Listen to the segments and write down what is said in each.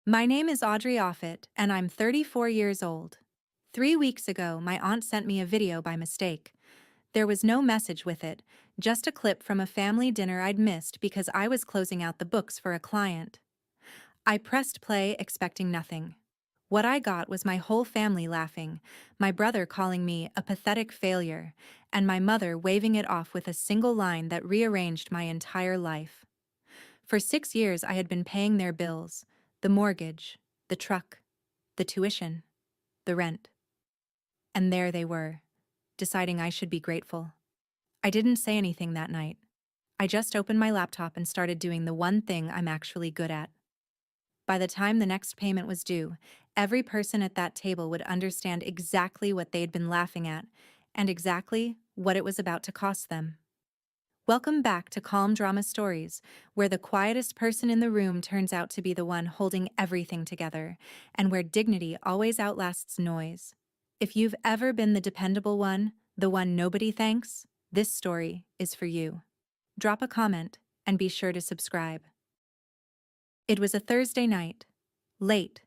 My name is Audrey, and I'm 34 years old. 3 weeks ago, my aunt sent me a video by mistake. There was no message with it, just a clip from a family dinner I'd missed because I was closing out the books for a client. I pressed play, expecting nothing. What I got was my whole family laughing, my brother calling me a pathetic failure, and my mother waving it off with a single line that rearranged my entire life. For 6 years, I had been paying their bills: the mortgage, the truck, the tuition, the rent. And there they were, deciding I should be grateful. I didn't say anything that night. I just opened my laptop and started doing the one thing I'm actually good at. By the time the next payment was due, every person at that table would understand exactly what they'd been laughing at and exactly what it was about to cost them. Welcome back to Calm Drama Stories, where the quietest person in the room turns out to be the one holding everything together, and where dignity always outlasts noise. If you've ever been the dependable one, the one nobody thanks, this story is for you. Drop a comment and be sure to subscribe. It was a Thursday night. Late.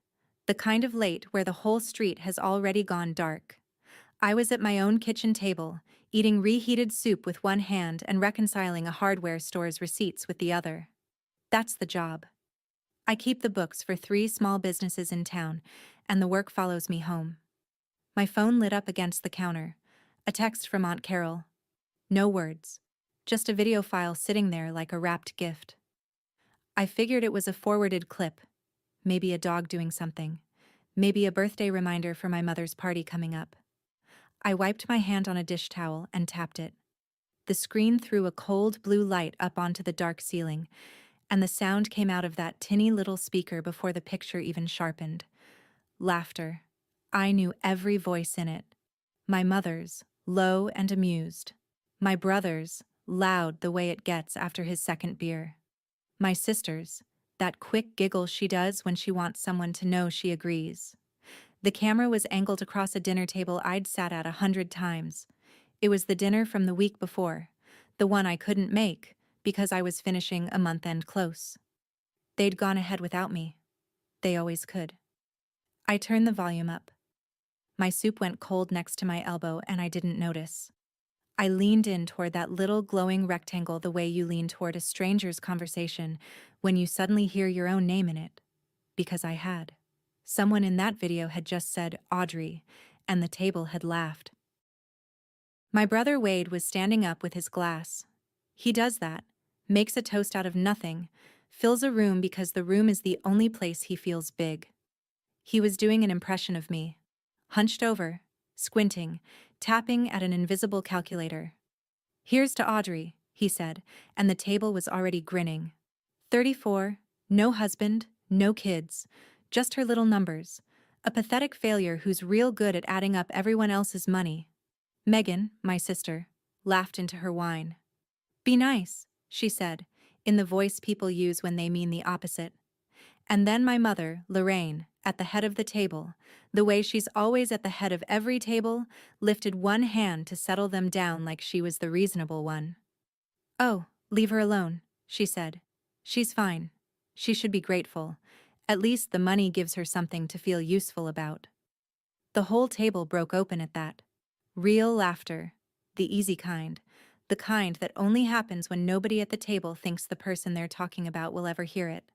The kind of late where the whole street has already gone dark. I was at my own kitchen table, eating reheated soup with one hand and reconciling a hardware store's receipts with the other. That's the job. I keep the books for 3 small businesses in town, and the work follows me home. My phone lit up against the counter. A text from Aunt Carol. No words. Just a video file sitting there like a wrapped gift. I figured it was a forwarded clip. Maybe a dog doing something. Maybe a birthday reminder for my mother's party coming up. I wiped my hand on a dish towel and tapped it. The screen threw a cold blue light up onto the dark ceiling, and the sound came out of that tinny little speaker before the picture even sharpened. Laughter. I knew every voice in it. My mother's, low and amused. My brother's, loud the way it gets after his second beer. My sister's, that quick giggle she does when she wants someone to know she agrees. The camera was angled across a dinner table I'd sat at 100 times. It was the dinner from the week before, the one I couldn't make because I was finishing a month-end close. They'd gone ahead without me. They always could. I turned the volume up. My soup went cold next to my elbow and I didn't notice. I leaned in toward that little glowing rectangle the way you lean toward a stranger's conversation when you suddenly hear your own name in it. Because I had. Someone in that video had just said Audrey, and the table had laughed. My brother Wade was standing up with his glass. He does that, makes a toast out of nothing, fills a room because the room is the only place he feels big. He was doing an impression of me. Hunched over, squinting, tapping at an invisible calculator. Here's to Audrey, he said, and the table was already grinning. 34, no husband, no kids, just her little numbers. A pathetic failure who's real good at adding up everyone else's money. Megan, my sister, laughed into her wine. Be nice, she said, in the voice people use when they mean the opposite. And then my mother, Lorraine, at the head of the table, the way she's always at the head of every table, lifted one hand to settle them down like she was the reasonable one. Oh, leave her alone, she said. She's fine. She should be grateful. At least the money gives her something to feel useful about. The whole table broke open at that. Real laughter. The easy kind. The kind that only happens when nobody at the table thinks the person they're talking about will ever hear it.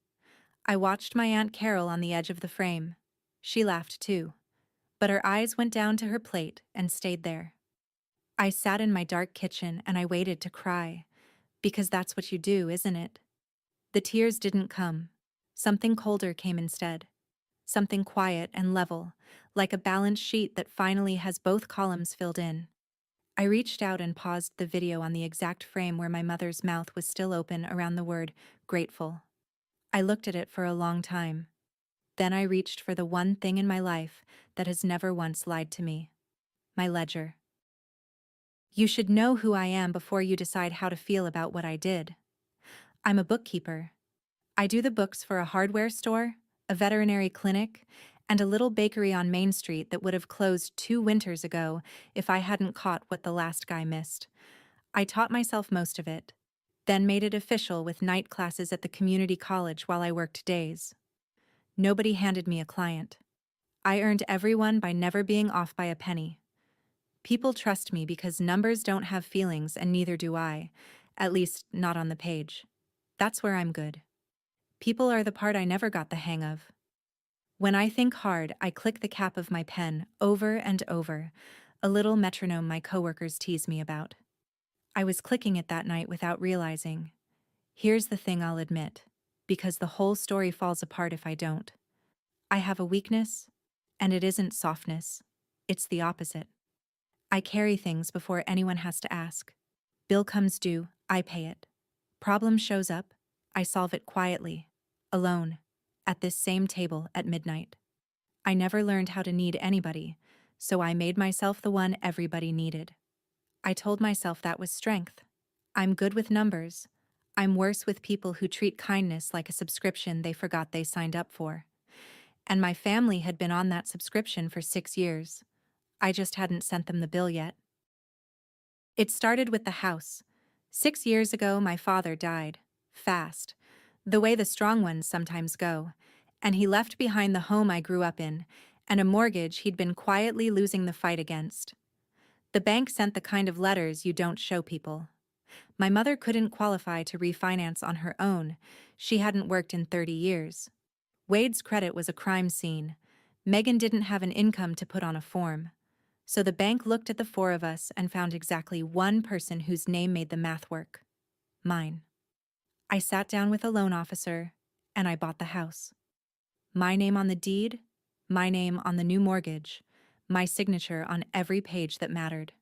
I watched my Aunt Carol on the edge of the frame. She laughed too. But her eyes went down to her plate and stayed there. I sat in my dark kitchen and I waited to cry. Because that's what you do, isn't it? The tears didn't come. Something colder came instead. Something quiet and level, like a balance sheet that finally has both columns filled in. I reached out and paused the video on the exact frame where my mother's mouth was still open around the word grateful. I looked at it for a long time. Then I reached for the one thing in my life that has never once lied to me. My ledger. You should know who I am before you decide how to feel about what I did. I'm a bookkeeper. I do the books for a hardware store, a veterinary clinic, and a little bakery on Main Street that would have closed 2 winters ago if I hadn't caught what the last guy missed. I taught myself most of it, then made it official with night classes at the community college while I worked days. Nobody handed me a client. I earned everyone by never being off by a penny. People trust me because numbers don't have feelings and neither do I, at least not on the page. That's where I'm good. People are the part I never got the hang of. When I think hard, I click the cap of my pen over and over, a little metronome my coworkers tease me about. I was clicking it that night without realizing. Here's the thing I'll admit, because the whole story falls apart if I don't. I have a weakness, and it isn't softness. It's the opposite. I carry things before anyone has to ask. Bill comes due, I pay it. Problem shows up, I solve it quietly, alone, at this same table at midnight. I never learned how to need anybody, so I made myself the one everybody needed. I told myself that was strength. I'm good with numbers. I'm worse with people who treat kindness like a subscription they forgot they signed up for. And my family had been on that subscription for 6 years. I just hadn't sent them the bill yet. It started with the house. 6 years ago, my father died. Fast. The way the strong ones sometimes go. And he left behind the home I grew up in, and a mortgage he'd been quietly losing the fight against. The bank sent the kind of letters you don't show people. My mother couldn't qualify to refinance on her own. She hadn't worked in 30 years. Wade's credit was a crime scene. Megan didn't have an income to put on a form. So the bank looked at the four of us and found exactly one person whose name made the math work. Mine. I sat down with a loan officer, and I bought the house. My name on the deed, my name on the new mortgage, my signature on every page that mattered.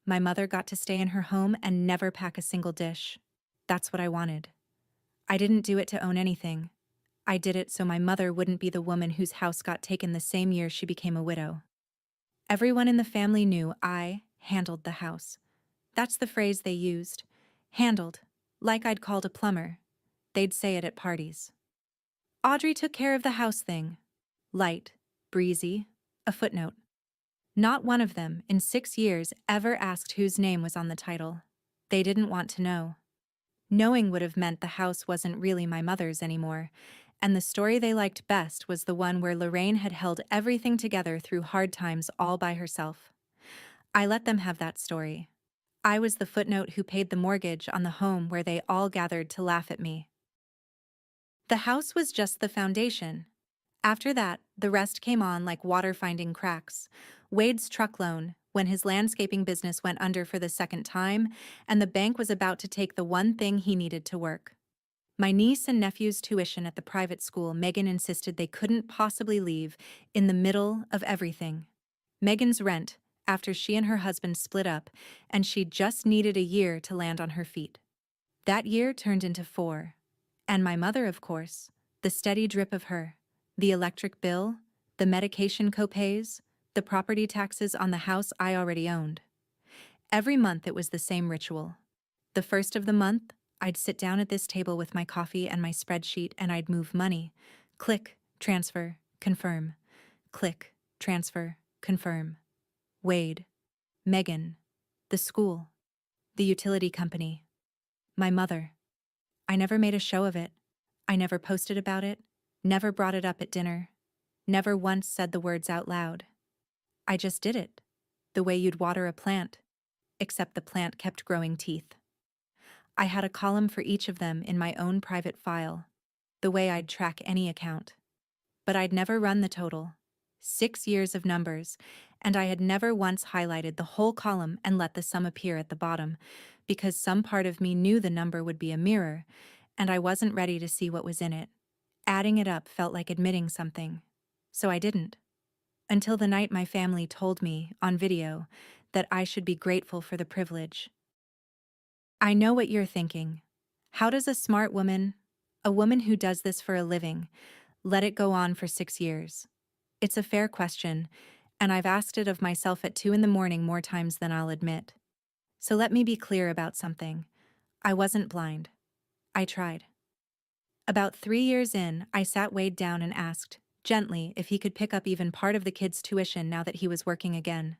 My mother got to stay in her home and never pack a single dish. That's what I wanted. I didn't do it to own anything. I did it so my mother wouldn't be the woman whose house got taken the same year she became a widow. Everyone in the family knew I handled the house. That's the phrase they used. Handled. Like I'd called a plumber. They'd say it at parties. Audrey took care of the house thing. Light, breezy, a footnote. Not one of them, in 6 years, ever asked whose name was on the title. They didn't want to know. Knowing would have meant the house wasn't really my mother's anymore, and the story they liked best was the one where Lorraine had held everything together through hard times all by herself. I let them have that story. I was the footnote who paid the mortgage on the home where they all gathered to laugh at me. The house was just the foundation. After that, the rest came on like water finding cracks. Wade's truck loan, when his landscaping business went under for the second time, and the bank was about to take the one thing he needed to work. My niece and nephew's tuition at the private school Megan insisted they couldn't possibly leave in the middle of everything. Megan's rent, after she and her husband split up, and she just needed a year to land on her feet. That year turned into 4. And my mother, of course, the steady drip of her, the electric bill, the medication copays, the property taxes on the house I already owned. Every month it was the same ritual. The first of the month, I'd sit down at this table with my coffee and my spreadsheet and I'd move money. Click, transfer, confirm. Click, transfer, confirm. Wade, Megan, the school, the utility company, my mother. I never made a show of it. I never posted about it, never brought it up at dinner, never once said the words out loud. I just did it, the way you'd water a plant, except the plant kept growing teeth. I had a column for each of them in my own private file, the way I'd track any account. But I'd never run the total. 6 years of numbers, and I had never once highlighted the whole column and let the sum appear at the bottom, because some part of me knew the number would be a mirror, and I wasn't ready to see what was in it. Adding it up felt like admitting something, so I didn't. Until the night my family told me, on video, that I should be grateful for the privilege. I know what you're thinking. How does a smart woman, a woman who does this for a living, let it go on for 6 years? It's a fair question, and I've asked it of myself at 2 a.m. more times than I'll admit. So let me be clear about something. I wasn't blind. I tried. About 3 years in, I sat Wade down and asked, gently, if he could pick up even part of the kids' tuition now that he was working again.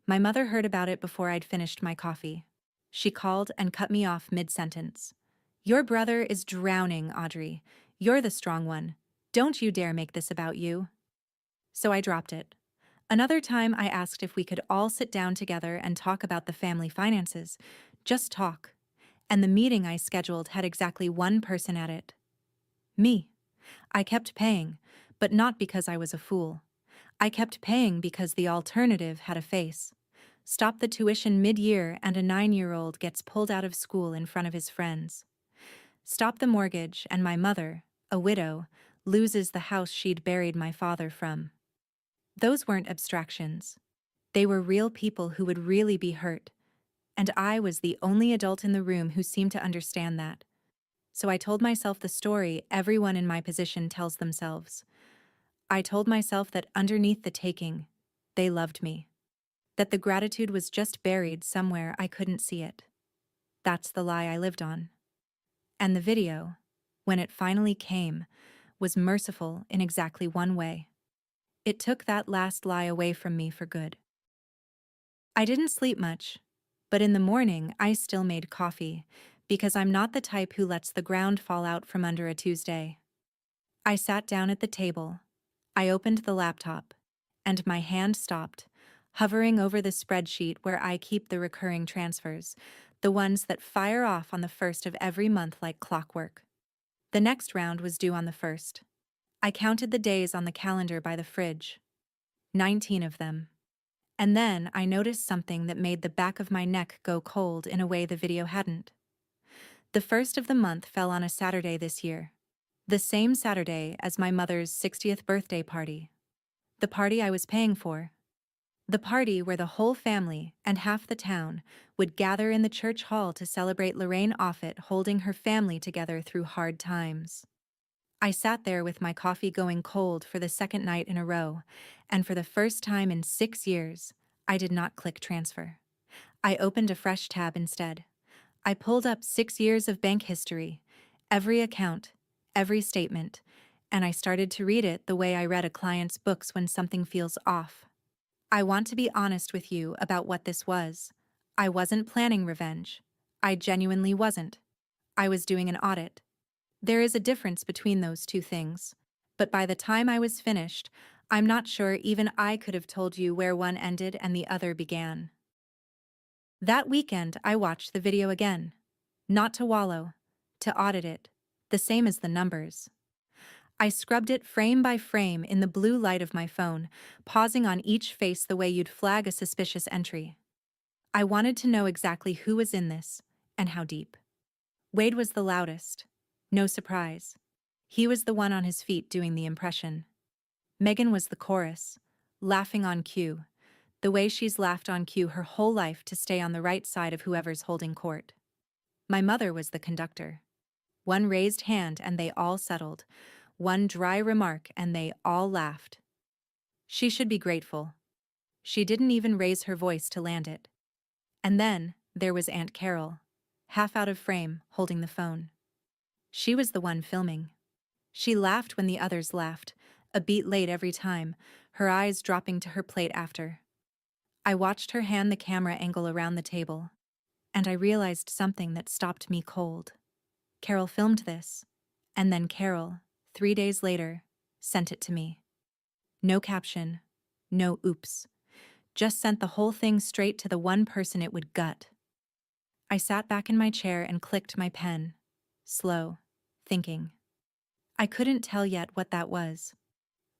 My mother heard about it before I'd finished my coffee. She called and cut me off mid-sentence. Your brother is drowning, Audrey. You're the strong one. Don't you dare make this about you. So I dropped it. Another time I asked if we could all sit down together and talk about the family finances. Just talk. And the meeting I scheduled had exactly one person at it. Me. I kept paying, but not because I was a fool. I kept paying because the alternative had a face. Stop the tuition mid-year and a 9-year-old gets pulled out of school in front of his friends. Stop the mortgage and my mother, a widow, loses the house she'd buried my father from. Those weren't abstractions. They were real people who would really be hurt. And I was the only adult in the room who seemed to understand that. So I told myself the story everyone in my position tells themselves. I told myself that underneath the taking, they loved me. That the gratitude was just buried somewhere I couldn't see it. That's the lie I lived on. And the video, when it finally came, was merciful in exactly one way. It took that last lie away from me for good. I didn't sleep much, but in the morning I still made coffee, because I'm not the type who lets the ground fall out from under a Tuesday. I sat down at the table. I opened the laptop, and my hand stopped, hovering over the spreadsheet where I keep the recurring transfers, the ones that fire off on the first of every month like clockwork. The next round was due on the 1st. I counted the days on the calendar by the fridge. 19 of them. And then I noticed something that made the back of my neck go cold in a way the video hadn't. The first of the month fell on a Saturday this year. The same Saturday as my mother's 60th birthday party. The party I was paying for. The party where the whole family and half the town would gather in the church hall to celebrate Lorraine Offit holding her family together through hard times. I sat there with my coffee going cold for the second night in a row, and for the first time in 6 years, I did not click transfer. I opened a fresh tab instead. I pulled up 6 years of bank history, every account, every statement, and I started to read it the way I read a client's books when something feels off. I want to be honest with you about what this was. I wasn't planning revenge. I genuinely wasn't. I was doing an audit. There is a difference between those two things. But by the time I was finished, I'm not sure even I could have told you where one ended and the other began. That weekend, I watched the video again. Not to wallow, to audit it, the same as the numbers. I scrubbed it frame by frame in the blue light of my phone, pausing on each face the way you'd flag a suspicious entry. I wanted to know exactly who was in this, and how deep. Wade was the loudest. No surprise. He was the one on his feet doing the impression. Megan was the chorus, laughing on cue, the way she's laughed on cue her whole life to stay on the right side of whoever's holding court. My mother was the conductor. One raised hand and they all settled. One dry remark and they all laughed. She should be grateful. She didn't even raise her voice to land it. And then there was Aunt Carol, half out of frame, holding the phone. She was the one filming. She laughed when the others laughed, a beat late every time, her eyes dropping to her plate after. I watched her hand the camera angle around the table, and I realized something that stopped me cold. Carol filmed this, and then Carol, 3 days later, sent it to me. No caption, no oops. Just sent the whole thing straight to the one person it would gut. I sat back in my chair and clicked my pen, slow, thinking. I couldn't tell yet what that was.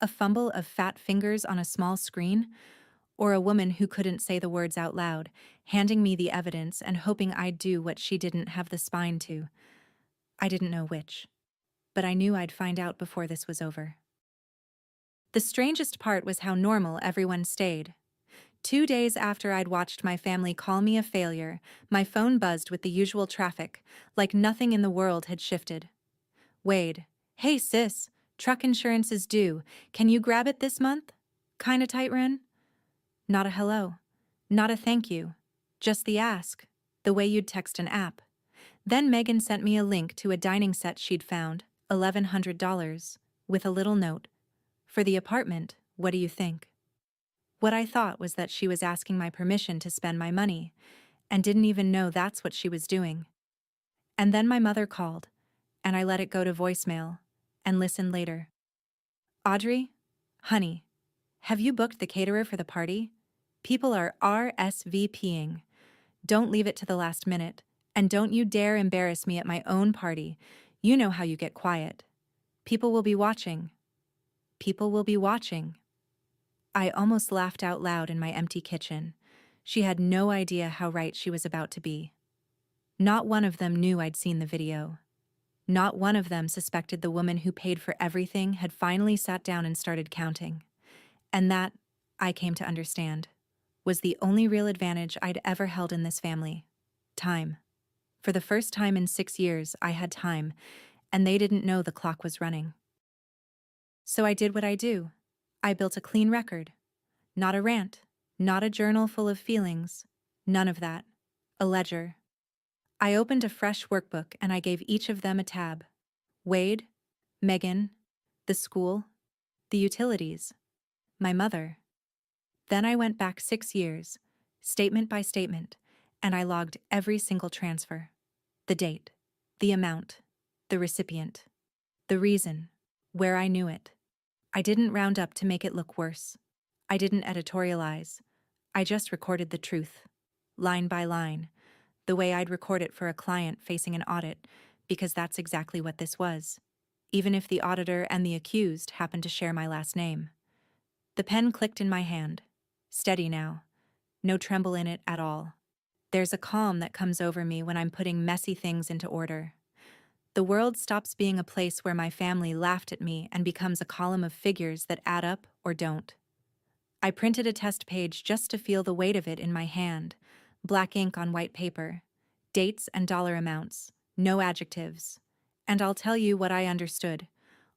A fumble of fat fingers on a small screen, or a woman who couldn't say the words out loud, handing me the evidence and hoping I'd do what she didn't have the spine to. I didn't know which, but I knew I'd find out before this was over. The strangest part was how normal everyone stayed. 2 days after I'd watched my family call me a failure, my phone buzzed with the usual traffic, like nothing in the world had shifted. Wade, hey sis, truck insurance is due. Can you grab it this month? Kinda tight, Ren? Not a hello. Not a thank you. Just the ask, the way you'd text an app. Then Megan sent me a link to a dining set she'd found, $1,100, with a little note. For the apartment, what do you think? What I thought was that she was asking my permission to spend my money, and didn't even know that's what she was doing. And then my mother called, and I let it go to voicemail, and listened later. Audrey? Honey, have you booked the caterer for the party? People are RSVPing. Don't leave it to the last minute. And don't you dare embarrass me at my own party. You know how you get quiet. People will be watching. People will be watching. I almost laughed out loud in my empty kitchen. She had no idea how right she was about to be. Not one of them knew I'd seen the video. Not one of them suspected the woman who paid for everything had finally sat down and started counting. And that, I came to understand, was the only real advantage I'd ever held in this family. Time. For the first time in 6 years, I had time, and they didn't know the clock was running. So I did what I do. I built a clean record. Not a rant, not a journal full of feelings, none of that. A ledger. I opened a fresh workbook and I gave each of them a tab. Wade, Megan, the school, the utilities, my mother. Then I went back 6 years, statement by statement, and I logged every single transfer. The date, the amount, the recipient, the reason, where I knew it. I didn't round up to make it look worse. I didn't editorialize. I just recorded the truth, line by line, the way I'd record it for a client facing an audit, because that's exactly what this was, even if the auditor and the accused happened to share my last name. The pen clicked in my hand. Steady now. No tremble in it at all. There's a calm that comes over me when I'm putting messy things into order. The world stops being a place where my family laughed at me and becomes a column of figures that add up or don't. I printed a test page just to feel the weight of it in my hand, black ink on white paper, dates and dollar amounts, no adjectives. And I'll tell you what I understood,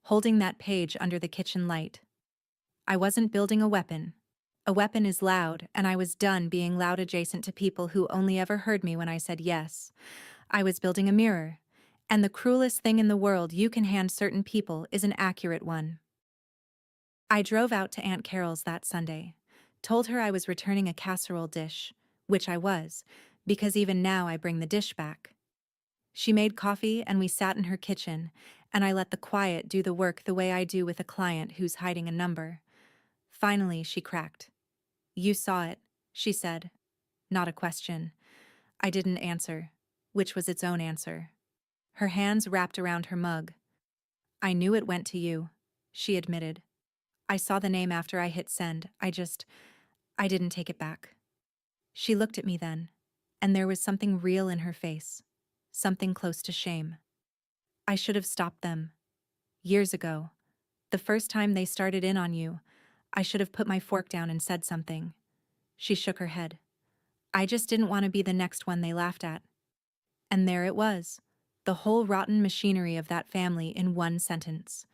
holding that page under the kitchen light. I wasn't building a weapon. A weapon is loud, and I was done being loud adjacent to people who only ever heard me when I said yes. I was building a mirror, and the cruelest thing in the world you can hand certain people is an accurate one. I drove out to Aunt Carol's that Sunday, told her I was returning a casserole dish, which I was, because even now I bring the dish back. She made coffee and we sat in her kitchen, and I let the quiet do the work the way I do with a client who's hiding a number. Finally, she cracked. "You saw it," she said. Not a question. I didn't answer, which was its own answer. Her hands wrapped around her mug. "I knew it went to you," she admitted. "I saw the name after I hit send. I didn't take it back." She looked at me then, and there was something real in her face, something close to shame. "I should have stopped them. Years ago. The first time they started in on you, I should have put my fork down and said something." She shook her head. "I just didn't want to be the next one they laughed at." And there it was, the whole rotten machinery of that family in one sentence.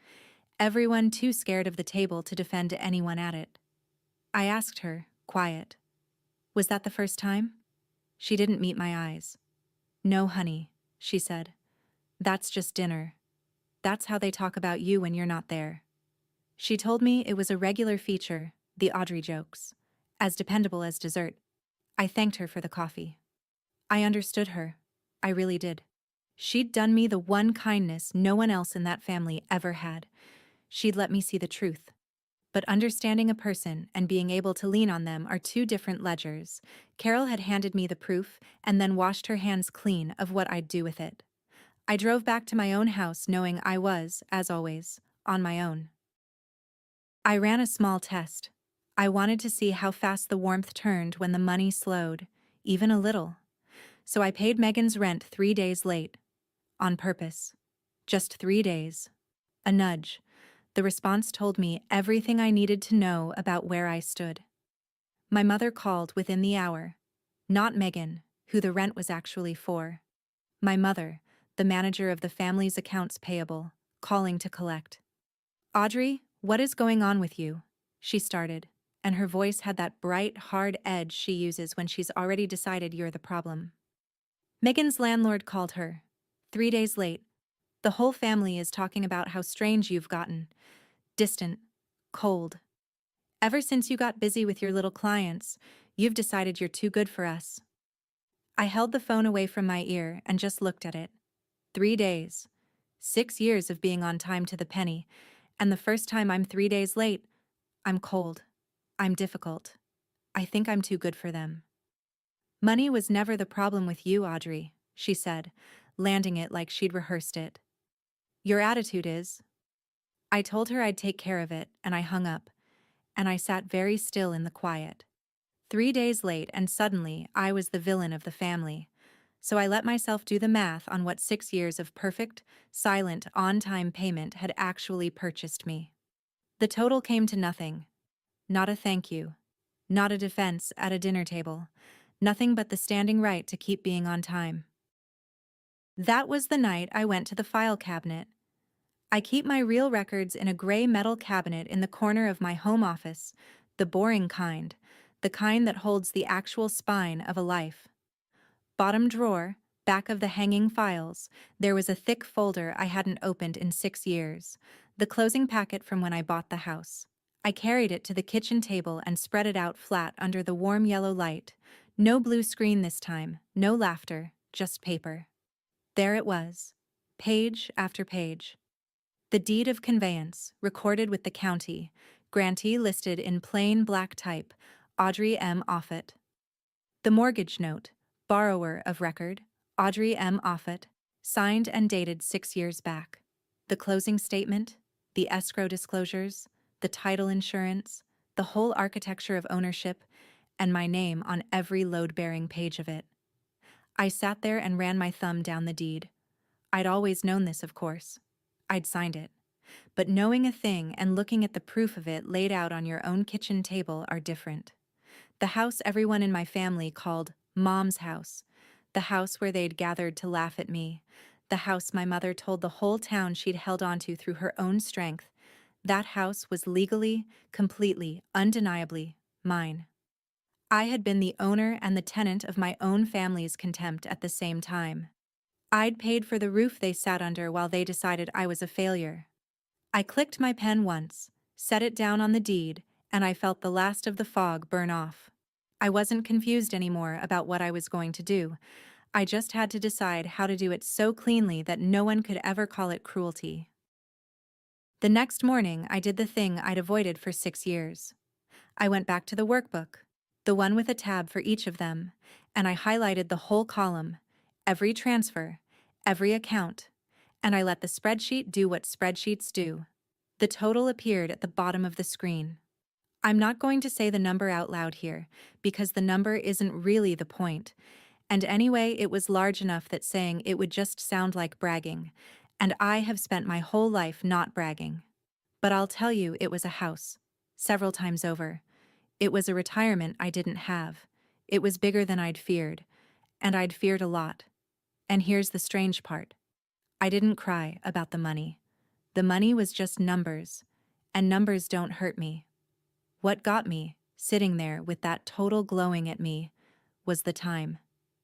Everyone too scared of the table to defend anyone at it. I asked her, quiet, "Was that the first time?" She didn't meet my eyes. "No, honey," she said. "That's just dinner. That's how they talk about you when you're not there." She told me it was a regular feature, the Audrey jokes, as dependable as dessert. I thanked her for the coffee. I understood her. I really did. She'd done me the one kindness no one else in that family ever had. She'd let me see the truth. But understanding a person and being able to lean on them are two different ledgers. Carol had handed me the proof and then washed her hands clean of what I'd do with it. I drove back to my own house knowing I was, as always, on my own. I ran a small test. I wanted to see how fast the warmth turned when the money slowed, even a little. So I paid Megan's rent 3 days late. On purpose. Just 3 days. A nudge. The response told me everything I needed to know about where I stood. My mother called within the hour. Not Megan, who the rent was actually for. My mother, the manager of the family's accounts payable, calling to collect. "Audrey, what is going on with you?" she started, and her voice had that bright, hard edge she uses when she's already decided you're the problem. Megan's landlord called her. 3 days late. "The whole family is talking about how strange you've gotten. Distant. Cold. Ever since you got busy with your little clients, you've decided you're too good for us." I held the phone away from my ear and just looked at it. 3 days. 6 years of being on time to the penny, And the first time I'm 3 days late, I'm cold. I'm difficult. I think I'm too good for them. Money was never the problem with you, Audrey, she said, landing it like she'd rehearsed it. Your attitude is. I told her I'd take care of it, and I hung up, and I sat very still in the quiet. 3 days late, and suddenly I was the villain of the family. So I let myself do the math on what 6 years of perfect, silent, on-time payment had actually purchased me. The total came to nothing. Not a thank you. Not a defense at a dinner table. Nothing but the standing right to keep being on time. That was the night I went to the file cabinet. I keep my real records in a gray metal cabinet in the corner of my home office, the boring kind, the kind that holds the actual spine of a life. Bottom drawer, back of the hanging files, there was a thick folder I hadn't opened in 6 years, the closing packet from when I bought the house. I carried it to the kitchen table and spread it out flat under the warm yellow light. No blue screen this time, no laughter, just paper. There it was, page after page. The deed of conveyance, recorded with the county, grantee listed in plain black type, Audrey M. Offutt. The mortgage note, borrower of record, Audrey M. Offutt, signed and dated 6 years back. The closing statement, the escrow disclosures, the title insurance, the whole architecture of ownership, and my name on every load-bearing page of it. I sat there and ran my thumb down the deed. I'd always known this, of course. I'd signed it. But knowing a thing and looking at the proof of it laid out on your own kitchen table are different. The house everyone in my family called Mom's house, the house where they'd gathered to laugh at me, the house my mother told the whole town she'd held onto through her own strength, that house was legally, completely, undeniably mine. I had been the owner and the tenant of my own family's contempt at the same time. I'd paid for the roof they sat under while they decided I was a failure. I clicked my pen once, set it down on the deed, and I felt the last of the fog burn off. I wasn't confused anymore about what I was going to do. I just had to decide how to do it so cleanly that no one could ever call it cruelty. The next morning, I did the thing I'd avoided for 6 years. I went back to the workbook, the one with a tab for each of them, and I highlighted the whole column, every transfer, every account, and I let the spreadsheet do what spreadsheets do. The total appeared at the bottom of the screen. I'm not going to say the number out loud here, because the number isn't really the point, and anyway it was large enough that saying it would just sound like bragging, and I have spent my whole life not bragging. But I'll tell you it was a house, several times over. It was a retirement I didn't have. It was bigger than I'd feared, and I'd feared a lot. And here's the strange part. I didn't cry about the money. The money was just numbers, and numbers don't hurt me. What got me, sitting there with that total glowing at me, was the time.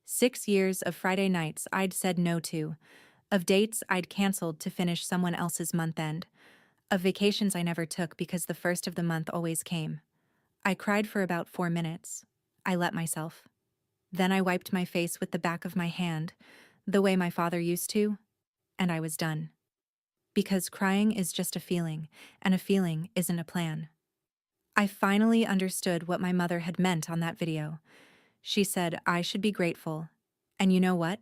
6 years of Friday nights I'd said no to, of dates I'd canceled to finish someone else's month end, of vacations I never took because the first of the month always came. I cried for about 4 minutes. I let myself. Then I wiped my face with the back of my hand, the way my father used to, and I was done. Because crying is just a feeling, and a feeling isn't a plan. I finally understood what my mother had meant on that video. She said I should be grateful. And you know what?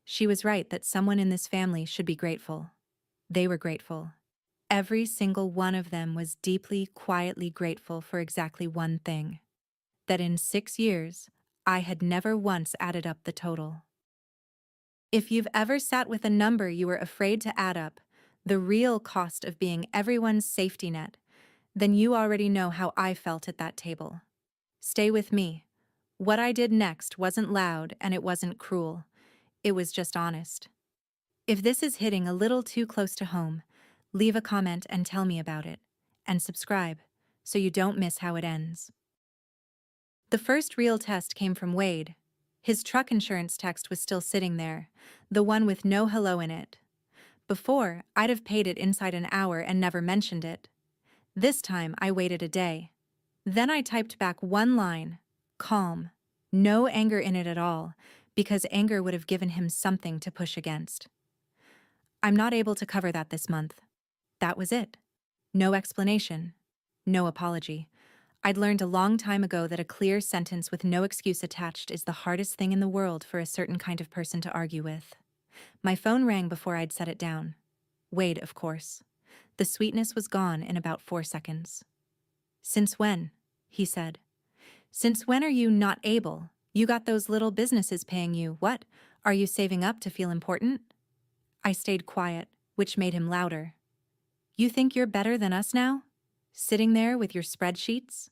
She was right that someone in this family should be grateful. They were grateful. Every single one of them was deeply, quietly grateful for exactly one thing. That in 6 years, I had never once added up the total. If you've ever sat with a number you were afraid to add up, the real cost of being everyone's safety net, then you already know how I felt at that table. Stay with me. What I did next wasn't loud and it wasn't cruel. It was just honest. If this is hitting a little too close to home, leave a comment and tell me about it. And subscribe, so you don't miss how it ends. The first real test came from Wade. His truck insurance text was still sitting there, the one with no hello in it. Before, I'd have paid it inside an hour and never mentioned it. This time, I waited a day. Then I typed back one line, calm, no anger in it at all, because anger would have given him something to push against. I'm not able to cover that this month. That was it. No explanation. No apology. I'd learned a long time ago that a clear sentence with no excuse attached is the hardest thing in the world for a certain kind of person to argue with. My phone rang before I'd set it down. Wade, of course. The sweetness was gone in about 4 seconds. "Since when?" he said. "Since when are you not able? You got those little businesses paying you. What? Are you saving up to feel important?" I stayed quiet, which made him louder. "You think you're better than us now? Sitting there with your spreadsheets?"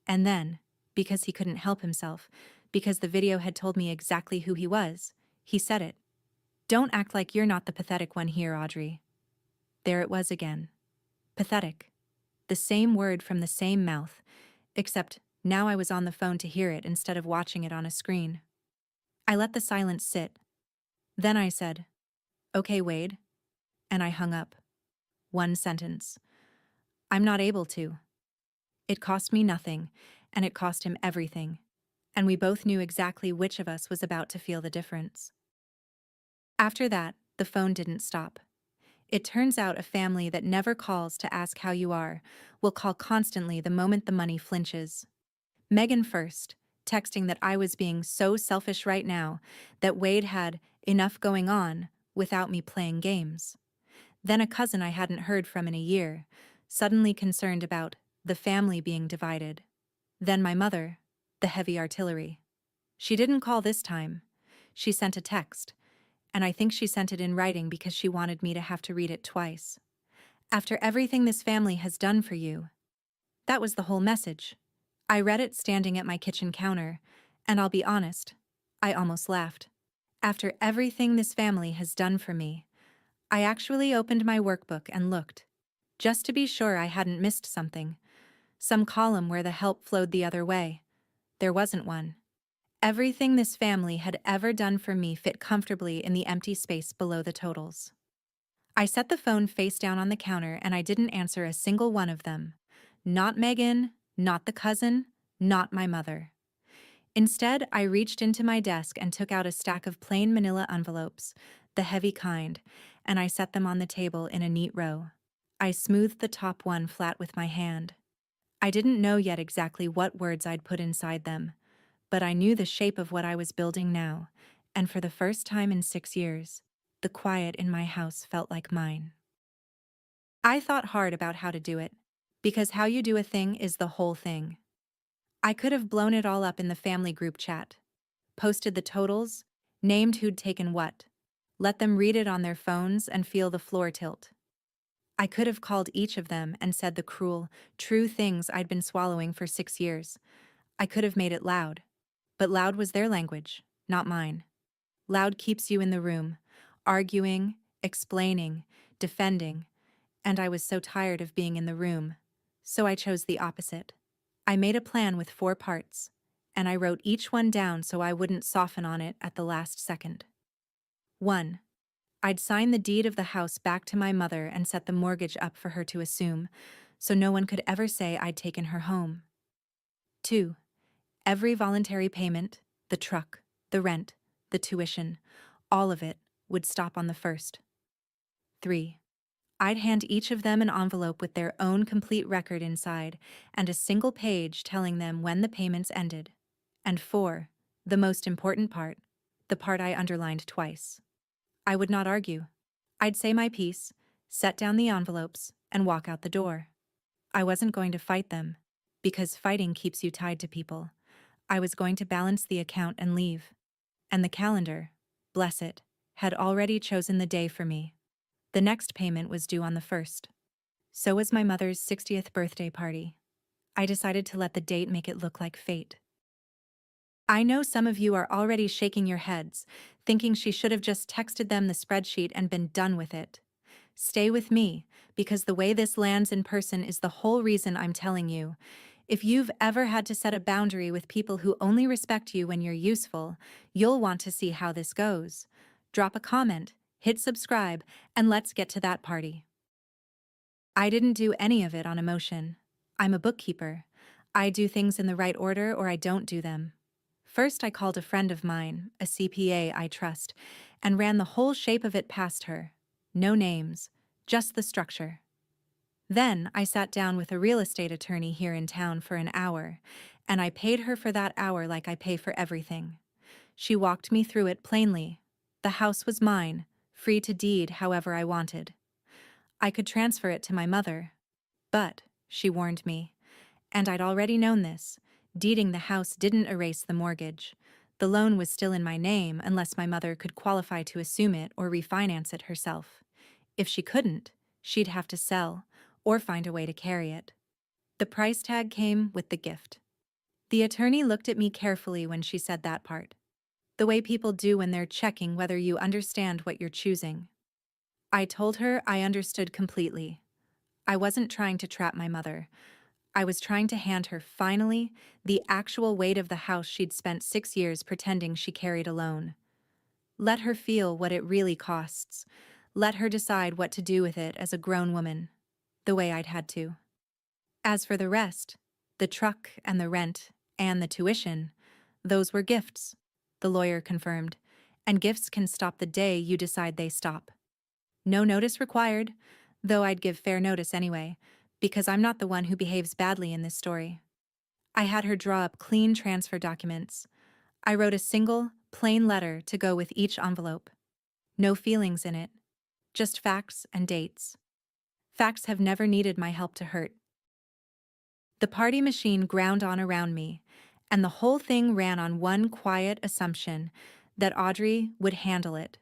And then, because he couldn't help himself, because the video had told me exactly who he was, he said it. "Don't act like you're not the pathetic one here, Audrey." There it was again. Pathetic. The same word from the same mouth, except now I was on the phone to hear it instead of watching it on a screen. I let the silence sit. Then I said, "Okay, Wade." And I hung up. One sentence. "I'm not able to." It cost me nothing, and it cost him everything. And we both knew exactly which of us was about to feel the difference. After that, the phone didn't stop. It turns out a family that never calls to ask how you are will call constantly the moment the money flinches. Megan first, texting that I was being so selfish right now, that Wade had enough going on without me playing games. Then a cousin I hadn't heard from in a year, suddenly concerned about the family being divided. Then my mother, the heavy artillery. She didn't call this time. She sent a text, and I think she sent it in writing because she wanted me to have to read it twice. "After everything this family has done for you." That was the whole message. I read it standing at my kitchen counter, and I'll be honest, I almost laughed. After everything this family has done for me. I actually opened my workbook and looked, just to be sure I hadn't missed something. Some column where the help flowed the other way. There wasn't one. Everything this family had ever done for me fit comfortably in the empty space below the totals. I set the phone face down on the counter and I didn't answer a single one of them. Not Megan, not the cousin, not my mother. Instead, I reached into my desk and took out a stack of plain manila envelopes, the heavy kind, and I set them on the table in a neat row. I smoothed the top one flat with my hand. I didn't know yet exactly what words I'd put inside them, but I knew the shape of what I was building now, and for the first time in 6 years, the quiet in my house felt like mine. I thought hard about how to do it, because how you do a thing is the whole thing. I could have blown it all up in the family group chat, posted the totals, named who'd taken what, let them read it on their phones and feel the floor tilt. I could have called each of them and said the cruel, true things I'd been swallowing for 6 years. I could have made it loud. But loud was their language, not mine. Loud keeps you in the room, arguing, explaining, defending, and I was so tired of being in the room, so I chose the opposite. I made a plan with 4 parts, and I wrote each one down so I wouldn't soften on it at the last second. 1. I'd sign the deed of the house back to my mother and set the mortgage up for her to assume, so no one could ever say I'd taken her home. 2. Every voluntary payment, the truck, the rent, the tuition, all of it, would stop on the 1st. 3. I'd hand each of them an envelope with their own complete record inside and a single page telling them when the payments ended. And 4. The most important part, the part I underlined twice. I would not argue. I'd say my piece, set down the envelopes, and walk out the door. I wasn't going to fight them, because fighting keeps you tied to people. I was going to balance the account and leave. And the calendar, bless it, had already chosen the day for me. The next payment was due on the 1st. So was my mother's 60th birthday party. I decided to let the date make it look like fate. I know some of you are already shaking your heads, thinking she should have just texted them the spreadsheet and been done with it. Stay with me, because the way this lands in person is the whole reason I'm telling you. If you've ever had to set a boundary with people who only respect you when you're useful, you'll want to see how this goes. Drop a comment, hit subscribe, and let's get to that party. I didn't do any of it on emotion. I'm a bookkeeper. I do things in the right order or I don't do them. First, I called a friend of mine, a CPA I trust, and ran the whole shape of it past her. No names, just the structure. Then I sat down with a real estate attorney here in town for an hour, and I paid her for that hour like I pay for everything. She walked me through it plainly. The house was mine, free to deed however I wanted. I could transfer it to my mother. But, she warned me, and I'd already known this, deeding the house didn't erase the mortgage. The loan was still in my name unless my mother could qualify to assume it or refinance it herself. If she couldn't, she'd have to sell, or find a way to carry it. The price tag came with the gift. The attorney looked at me carefully when she said that part. The way people do when they're checking whether you understand what you're choosing. I told her I understood completely. I wasn't trying to trap my mother. I was trying to hand her, finally, the actual weight of the house she'd spent 6 years pretending she carried alone. Let her feel what it really costs. Let her decide what to do with it as a grown woman, the way I'd had to. As for the rest, the truck and the rent and the tuition, those were gifts, the lawyer confirmed, and gifts can stop the day you decide they stop. No notice required, though I'd give fair notice anyway, because I'm not the one who behaves badly in this story. I had her draw up clean transfer documents. I wrote a single, plain letter to go with each envelope. No feelings in it, just facts and dates. Facts have never needed my help to hurt. The party machine ground on around me, and the whole thing ran on one quiet assumption that Audrey would handle it.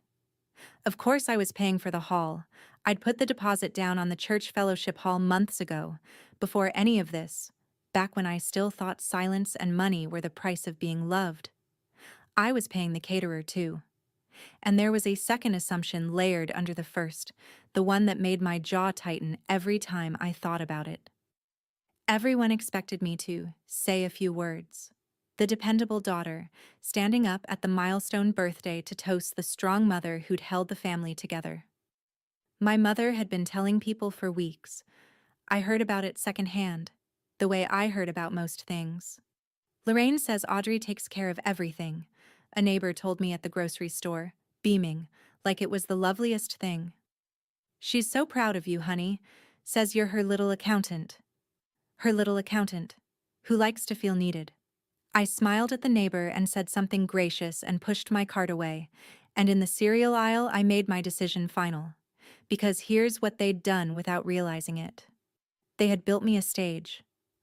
Of course I was paying for the hall. I'd put the deposit down on the church fellowship hall months ago, before any of this, back when I still thought silence and money were the price of being loved. I was paying the caterer too. And there was a second assumption layered under the first, the one that made my jaw tighten every time I thought about it. Everyone expected me to say a few words. The dependable daughter, standing up at the milestone birthday to toast the strong mother who'd held the family together. My mother had been telling people for weeks. I heard about it secondhand, the way I heard about most things. Lorraine says Audrey takes care of everything, a neighbor told me at the grocery store, beaming, like it was the loveliest thing. She's so proud of you, honey, says you're her little accountant. Her little accountant, who likes to feel needed. I smiled at the neighbor and said something gracious and pushed my cart away, and in the cereal aisle I made my decision final. Because here's what they'd done without realizing it. They had built me a stage,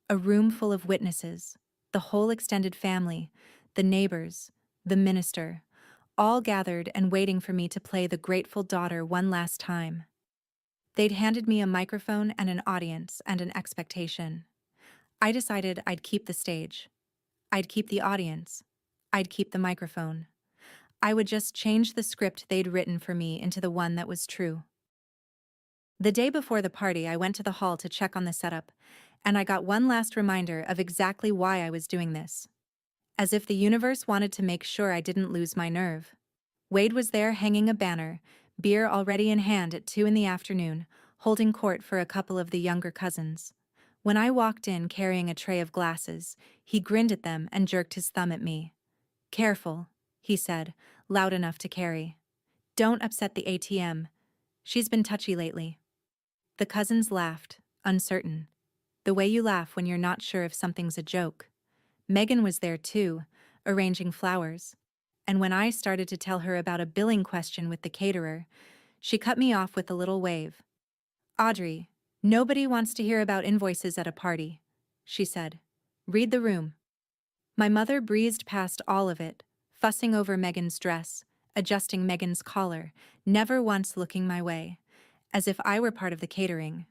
a room full of witnesses, the whole extended family, the neighbors, the minister, all gathered and waiting for me to play the grateful daughter one last time. They'd handed me a microphone and an audience and an expectation. I decided I'd keep the stage. I'd keep the audience. I'd keep the microphone. I would just change the script they'd written for me into the one that was true. The day before the party, I went to the hall to check on the setup, and I got one last reminder of exactly why I was doing this. As if the universe wanted to make sure I didn't lose my nerve. Wade was there hanging a banner, beer already in hand at 2 in the afternoon, holding court for a couple of the younger cousins. When I walked in carrying a tray of glasses, he grinned at them and jerked his thumb at me. "Careful," he said, loud enough to carry. "Don't upset the ATM. She's been touchy lately." The cousins laughed, uncertain. The way you laugh when you're not sure if something's a joke. Megan was there too, arranging flowers. And when I started to tell her about a billing question with the caterer, she cut me off with a little wave. "Audrey, nobody wants to hear about invoices at a party," she said. "Read the room." My mother breezed past all of it, fussing over Megan's dress, adjusting Megan's collar, never once looking my way, as if I were part of the catering.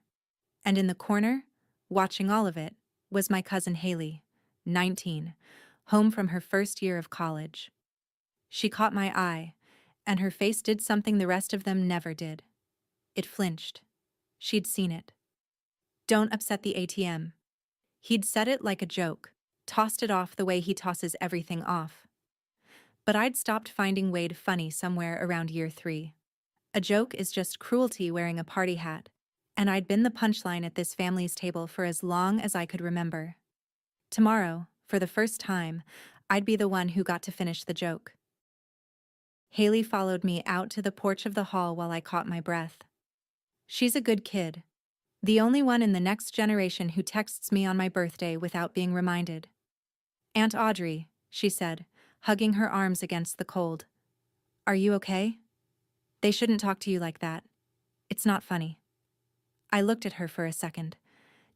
And in the corner, watching all of it, was my cousin Haley, 19, home from her first year of college. She caught my eye, and her face did something the rest of them never did. It flinched. She'd seen it. "Don't upset the ATM." He'd said it like a joke, tossed it off the way he tosses everything off. But I'd stopped finding Wade funny somewhere around year 3. A joke is just cruelty wearing a party hat, and I'd been the punchline at this family's table for as long as I could remember. Tomorrow, for the first time, I'd be the one who got to finish the joke. Haley followed me out to the porch of the hall while I caught my breath. She's a good kid. The only one in the next generation who texts me on my birthday without being reminded. Aunt Audrey, she said, hugging her arms against the cold. Are you okay? They shouldn't talk to you like that. It's not funny. I looked at her for a second.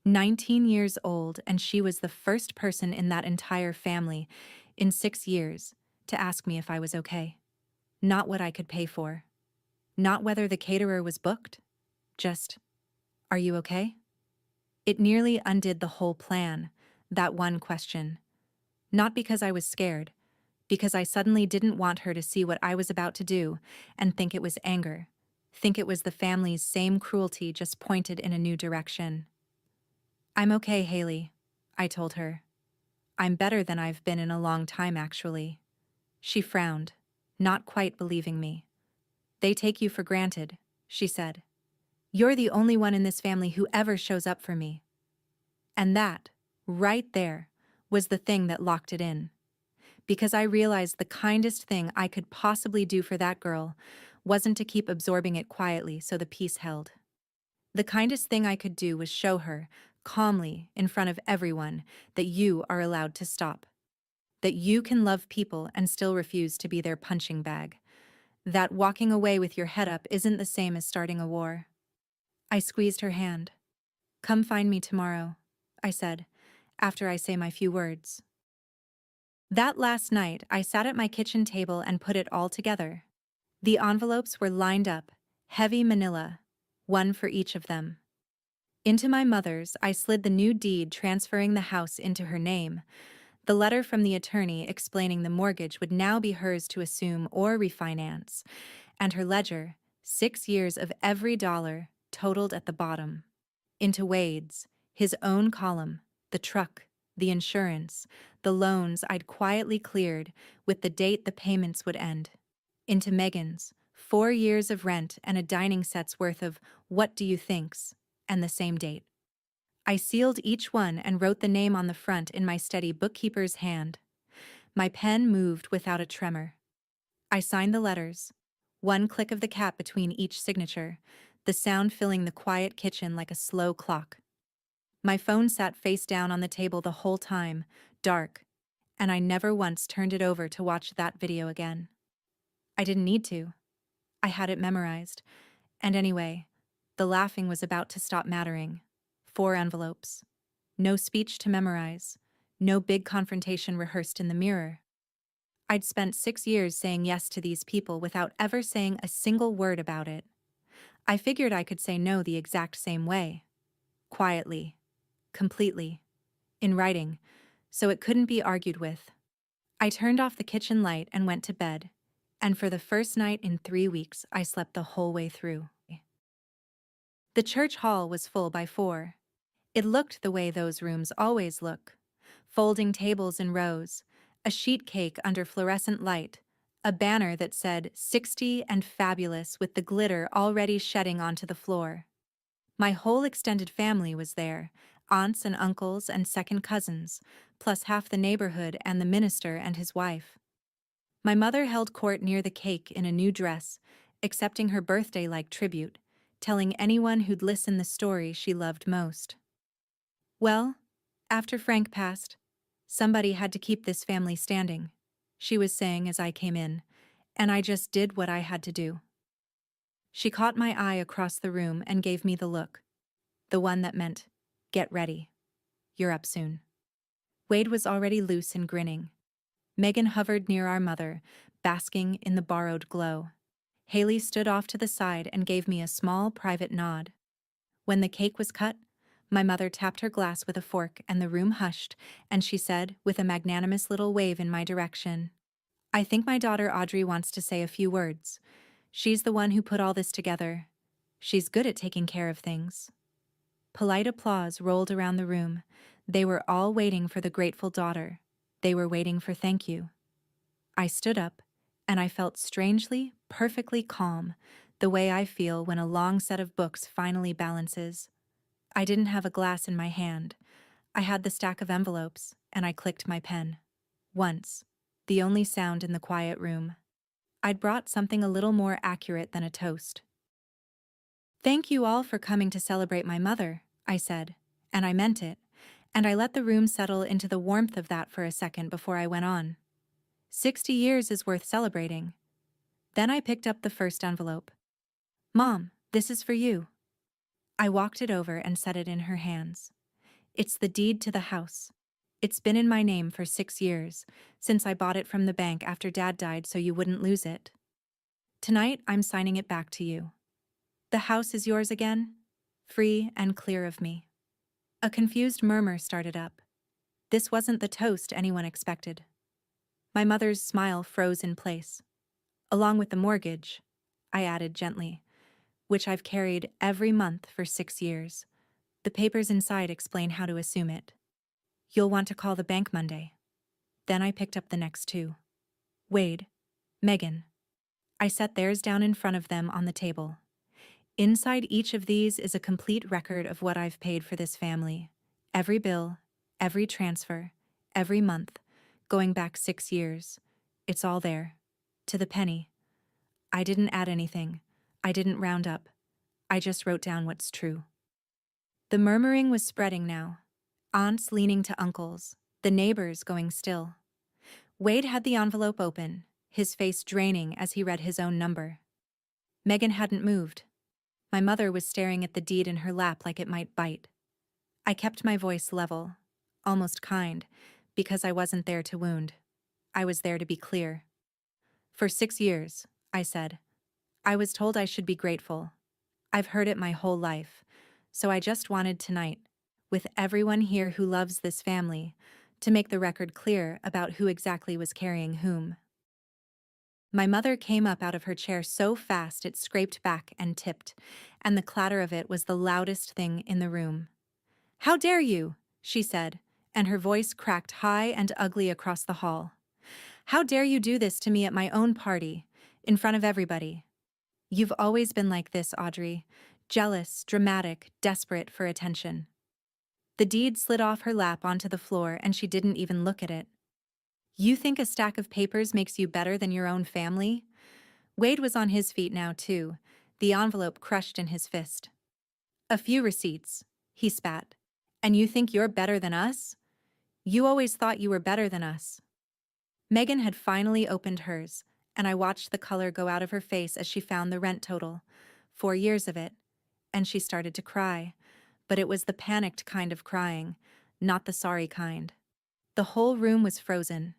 19 years old, and she was the first person in that entire family, in 6 years, to ask me if I was okay. Not what I could pay for. Not whether the caterer was booked. Just, are you okay? It nearly undid the whole plan, that one question. Not because I was scared, because I suddenly didn't want her to see what I was about to do and think it was anger, think it was the family's same cruelty just pointed in a new direction. I'm okay, Haley, I told her. I'm better than I've been in a long time, actually. She frowned, not quite believing me. They take you for granted, she said. You're the only one in this family who ever shows up for me. And that, right there, was the thing that locked it in. Because I realized the kindest thing I could possibly do for that girl wasn't to keep absorbing it quietly so the peace held. The kindest thing I could do was show her, calmly, in front of everyone, that you are allowed to stop. That you can love people and still refuse to be their punching bag. That walking away with your head up isn't the same as starting a war. I squeezed her hand. Come find me tomorrow, I said, after I say my few words. That last night, I sat at my kitchen table and put it all together. The envelopes were lined up, heavy manila, one for each of them. Into my mother's, I slid the new deed transferring the house into her name, the letter from the attorney explaining the mortgage would now be hers to assume or refinance, and her ledger, 6 years of every dollar, totaled at the bottom. Into Wade's, his own column, the truck, the insurance, the loans I'd quietly cleared with the date the payments would end. Into Megan's, 4 years of rent and a dining set's worth of what do you thinks, and the same date. I sealed each one and wrote the name on the front in my steady bookkeeper's hand. My pen moved without a tremor. I signed the letters, one click of the cap between each signature, the sound filling the quiet kitchen like a slow clock. My phone sat face down on the table the whole time, dark, and I never once turned it over to watch that video again. I didn't need to. I had it memorized. And anyway, the laughing was about to stop mattering. 4 envelopes. No speech to memorize. No big confrontation rehearsed in the mirror. I'd spent 6 years saying yes to these people without ever saying a single word about it. I figured I could say no the exact same way. Quietly. Completely. In writing. So it couldn't be argued with. I turned off the kitchen light and went to bed. And for the first night in 3 weeks, I slept the whole way through. The church hall was full by 4. It looked the way those rooms always look. Folding tables in rows, a sheet cake under fluorescent light, a banner that said 60 and fabulous with the glitter already shedding onto the floor. My whole extended family was there, aunts and uncles and second cousins, plus half the neighborhood and the minister and his wife. My mother held court near the cake in a new dress, accepting her birthday-like tribute, telling anyone who'd listen the story she loved most. Well, after Frank passed, somebody had to keep this family standing, she was saying as I came in, and I just did what I had to do. She caught my eye across the room and gave me the look. The one that meant, get ready. You're up soon. Wade was already loose and grinning. Megan hovered near our mother, basking in the borrowed glow. Haley stood off to the side and gave me a small, private nod. When the cake was cut, my mother tapped her glass with a fork and the room hushed, and she said, with a magnanimous little wave in my direction, I think my daughter Audrey wants to say a few words. She's the one who put all this together. She's good at taking care of things. Polite applause rolled around the room. They were all waiting for the grateful daughter. They were waiting for thank you. I stood up, and I felt strangely, perfectly calm, the way I feel when a long set of books finally balances. I didn't have a glass in my hand. I had the stack of envelopes, and I clicked my pen. Once, the only sound in the quiet room. I'd brought something a little more accurate than a toast. Thank you all for coming to celebrate my mother, I said, and I meant it, and I let the room settle into the warmth of that for a second before I went on. 60 years is worth celebrating. Then I picked up the first envelope. Mom, this is for you. I walked it over and set it in her hands. It's the deed to the house. It's been in my name for 6 years, since I bought it from the bank after Dad died so you wouldn't lose it. Tonight, I'm signing it back to you. The house is yours again, free and clear of me. A confused murmur started up. This wasn't the toast anyone expected. My mother's smile froze in place. Along with the mortgage, I added gently, which I've carried every month for 6 years. The papers inside explain how to assume it. You'll want to call the bank Monday. Then I picked up the next two. Wade, Megan. I set theirs down in front of them on the table. Inside each of these is a complete record of what I've paid for this family. Every bill, every transfer, every month, going back 6 years. It's all there. To the penny. I didn't add anything. I didn't round up. I just wrote down what's true. The murmuring was spreading now. Aunts leaning to uncles, the neighbors going still. Wade had the envelope open, his face draining as he read his own number. Megan hadn't moved. My mother was staring at the deed in her lap like it might bite. I kept my voice level, almost kind, because I wasn't there to wound. I was there to be clear. For 6 years, I said. I was told I should be grateful. I've heard it my whole life, so I just wanted tonight, with everyone here who loves this family, to make the record clear about who exactly was carrying whom. My mother came up out of her chair so fast it scraped back and tipped, and the clatter of it was the loudest thing in the room. "How dare you?" she said, and her voice cracked high and ugly across the hall. "How dare you do this to me at my own party, in front of everybody? You've always been like this, Audrey. Jealous, dramatic, desperate for attention." The deed slid off her lap onto the floor and she didn't even look at it. "You think a stack of papers makes you better than your own family?" Wade was on his feet now, too, the envelope crushed in his fist. "A few receipts," he spat. "And you think you're better than us? You always thought you were better than us." Megan had finally opened hers, and I watched the color go out of her face as she found the rent total, 4 years of it, and she started to cry, but it was the panicked kind of crying, not the sorry kind. The whole room was frozen.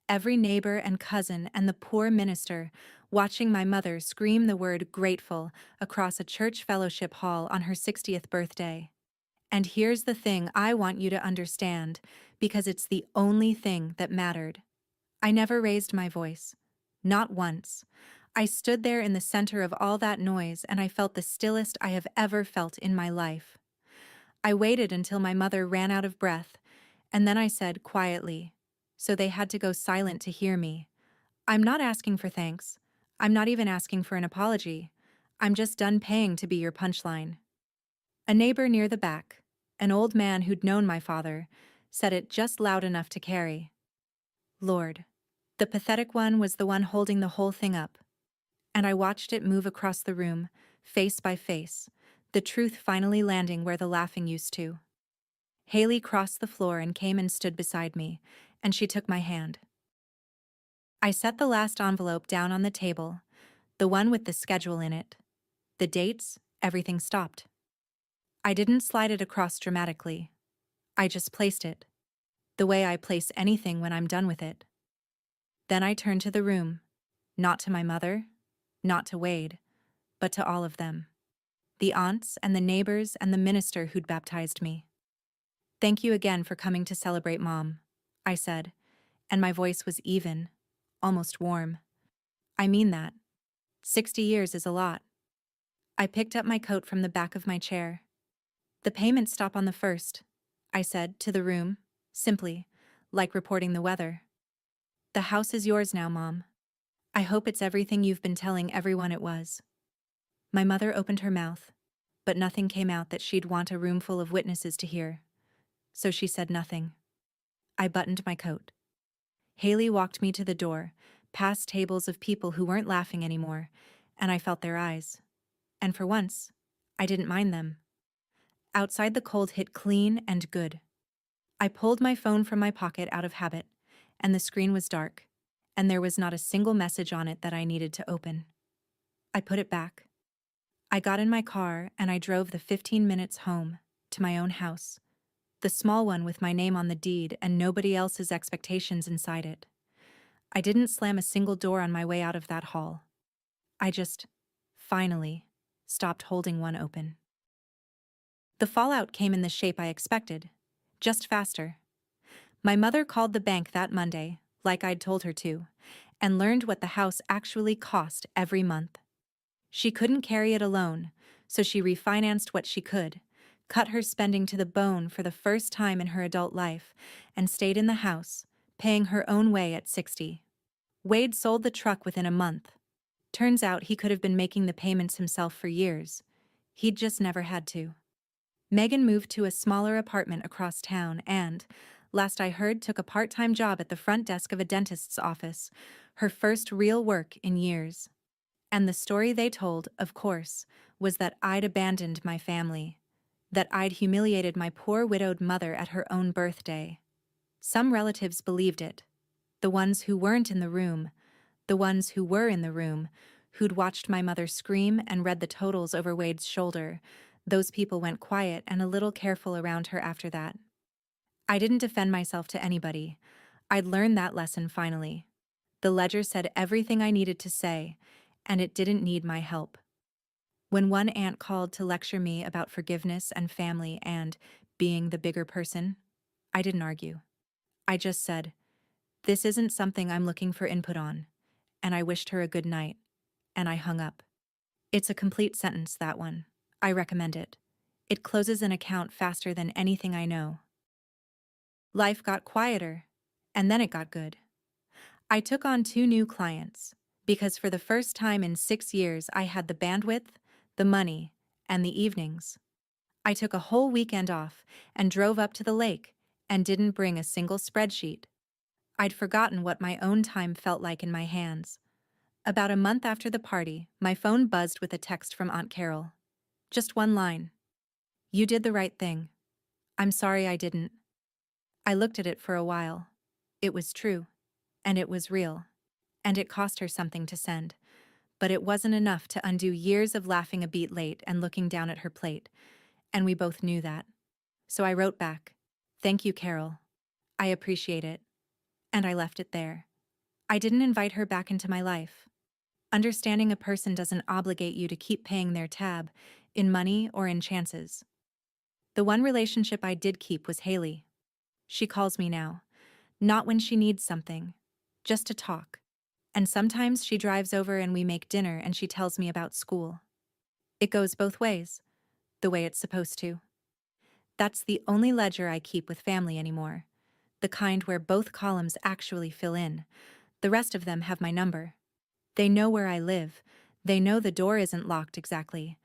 Every neighbor and cousin and the poor minister watching my mother scream the word grateful across a church fellowship hall on her 60th birthday. And here's the thing I want you to understand, because it's the only thing that mattered. I never raised my voice. Not once. I stood there in the center of all that noise and I felt the stillest I have ever felt in my life. I waited until my mother ran out of breath, and then I said quietly, so they had to go silent to hear me, "I'm not asking for thanks. I'm not even asking for an apology. I'm just done paying to be your punchline." A neighbor near the back, an old man who'd known my father, said it just loud enough to carry. Lord. The pathetic one was the one holding the whole thing up. And I watched it move across the room, face by face, the truth finally landing where the laughing used to. Haley crossed the floor and came and stood beside me, and she took my hand. I set the last envelope down on the table, the one with the schedule in it. The dates, everything stopped. I didn't slide it across dramatically. I just placed it, the way I place anything when I'm done with it. Then I turned to the room, not to my mother, not to Wade, but to all of them. The aunts and the neighbors and the minister who'd baptized me. "Thank you again for coming to celebrate Mom," I said, and my voice was even, almost warm. "I mean that. 60 years is a lot." I picked up my coat from the back of my chair. "The payments stop on the 1st, I said to the room, simply, like reporting the weather. "The house is yours now, Mom. I hope it's everything you've been telling everyone it was." My mother opened her mouth, but nothing came out that she'd want a room full of witnesses to hear, so she said nothing. I buttoned my coat. Haley walked me to the door, past tables of people who weren't laughing anymore, and I felt their eyes. And for once, I didn't mind them. Outside, the cold hit clean and good. I pulled my phone from my pocket out of habit, and the screen was dark, and there was not a single message on it that I needed to open. I put it back. I got in my car and I drove the 15 minutes home, to my own house, the small one with my name on the deed and nobody else's expectations inside it. I didn't slam a single door on my way out of that hall. I just, finally, stopped holding one open. The fallout came in the shape I expected, just faster. My mother called the bank that Monday, like I'd told her to, and learned what the house actually cost every month. She couldn't carry it alone, so she refinanced what she could, cut her spending to the bone for the first time in her adult life, and stayed in the house, paying her own way at 60. Wade sold the truck within a month. Turns out he could have been making the payments himself for years. He'd just never had to. Megan moved to a smaller apartment across town and, last I heard, took a part-time job at the front desk of a dentist's office, her first real work in years. And the story they told, of course, was that I'd abandoned my family, that I'd humiliated my poor widowed mother at her own birthday. Some relatives believed it. The ones who weren't in the room, the ones who were in the room, who'd watched my mother scream and read the totals over Wade's shoulder, those people went quiet and a little careful around her after that. I didn't defend myself to anybody. I'd learned that lesson finally. The ledger said everything I needed to say, and it didn't need my help. When one aunt called to lecture me about forgiveness and family and being the bigger person, I didn't argue. I just said, "This isn't something I'm looking for input on," and I wished her a good night, and I hung up. It's a complete sentence, that one. I recommend it. It closes an account faster than anything I know. Life got quieter, and then it got good. I took on 2 new clients, because for the first time in 6 years I had the bandwidth, the money, and the evenings. I took a whole weekend off and drove up to the lake and didn't bring a single spreadsheet. I'd forgotten what my own time felt like in my hands. About a month after the party, my phone buzzed with a text from Aunt Carol. Just one line. "You did the right thing. I'm sorry I didn't." I looked at it for a while. It was true. And it was real. And it cost her something to send. But it wasn't enough to undo years of laughing a beat late and looking down at her plate. And we both knew that. So I wrote back, "Thank you, Carol. I appreciate it." And I left it there. I didn't invite her back into my life. Understanding a person doesn't obligate you to keep paying their tab, in money or in chances. The one relationship I did keep was Haley. She calls me now. Not when she needs something. Just to talk. And sometimes she drives over and we make dinner and she tells me about school. It goes both ways. The way it's supposed to. That's the only ledger I keep with family anymore. The kind where both columns actually fill in. The rest of them have my number. They know where I live. They know the door isn't locked exactly.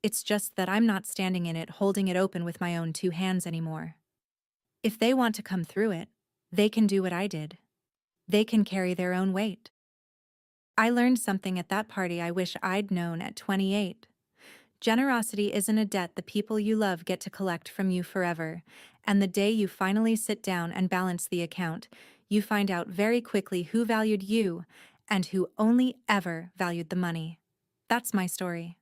It's just that I'm not standing in it holding it open with my own 2 hands anymore. If they want to come through it, they can do what I did. They can carry their own weight. I learned something at that party I wish I'd known at 28. Generosity isn't a debt the people you love get to collect from you forever, and the day you finally sit down and balance the account, you find out very quickly who valued you and who only ever valued the money. That's my story.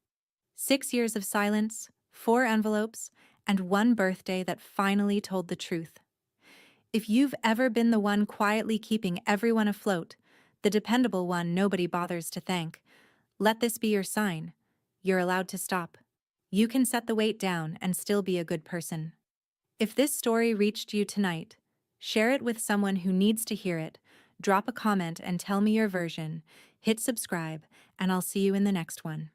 6 years of silence, 4 envelopes, and 1 birthday that finally told the truth. If you've ever been the one quietly keeping everyone afloat, the dependable one nobody bothers to thank, let this be your sign. You're allowed to stop. You can set the weight down and still be a good person. If this story reached you tonight, share it with someone who needs to hear it, drop a comment and tell me your version, hit subscribe, and I'll see you in the next one.